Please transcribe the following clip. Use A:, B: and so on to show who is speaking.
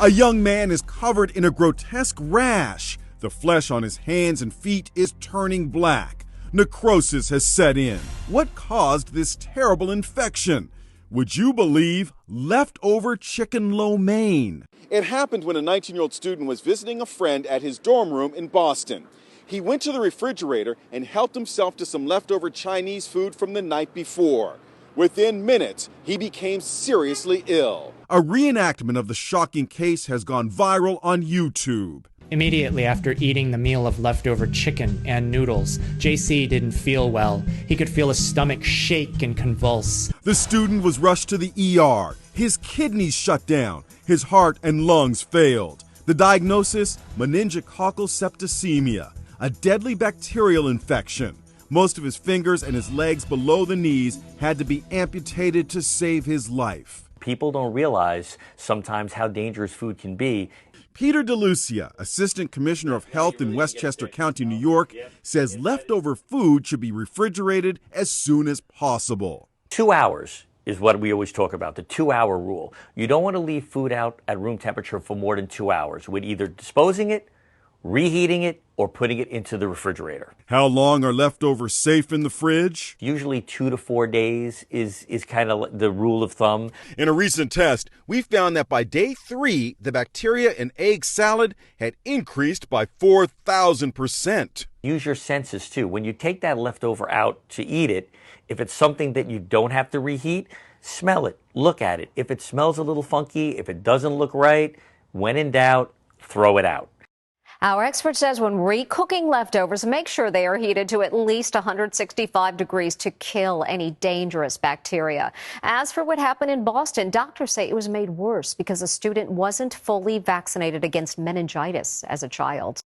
A: A young man is covered in a grotesque rash. The flesh on his hands and feet is turning black. Necrosis has set in. What caused this terrible infection? Would you believe leftover chicken lo mein? It happened when a 19-year-old student was visiting a friend at his dorm room in Boston. He went to the refrigerator and helped himself to some leftover Chinese food from the night before. Within minutes, he became seriously ill. A reenactment of the shocking case has gone viral on YouTube.
B: Immediately after eating the meal of leftover chicken and noodles, JC didn't feel well. He could feel his stomach shake and convulse.
A: The student was rushed to the ER. His kidneys shut down. His heart and lungs failed. The diagnosis? Meningococcal septicemia, a deadly bacterial infection. Most of his fingers and his legs below the knees had to be amputated to save his life.
C: People don't realize sometimes how dangerous food can be.
A: Peter DeLucia, Assistant Commissioner of Health in Westchester County, New York, says leftover food should be refrigerated as soon as possible.
C: 2 hours is what we always talk about, the 2-hour rule. You don't want to leave food out at room temperature for more than 2 hours with either disposing it, reheating it, or putting it into the refrigerator.
A: How long are leftovers safe in the fridge?
C: Usually 2 to 4 days is kind of the rule of thumb.
A: In a recent test, we found that by day 3, the bacteria in egg salad had increased by 4,000%.
C: Use your senses too. When you take that leftover out to eat it, if it's something that you don't have to reheat, smell it, look at it. If it smells a little funky, if it doesn't look right, when in doubt, throw it out.
D: Our expert says when recooking leftovers, make sure they are heated to at least 165 degrees to kill any dangerous bacteria. As for what happened in Boston, doctors say it was made worse because a student wasn't fully vaccinated against meningitis as a child.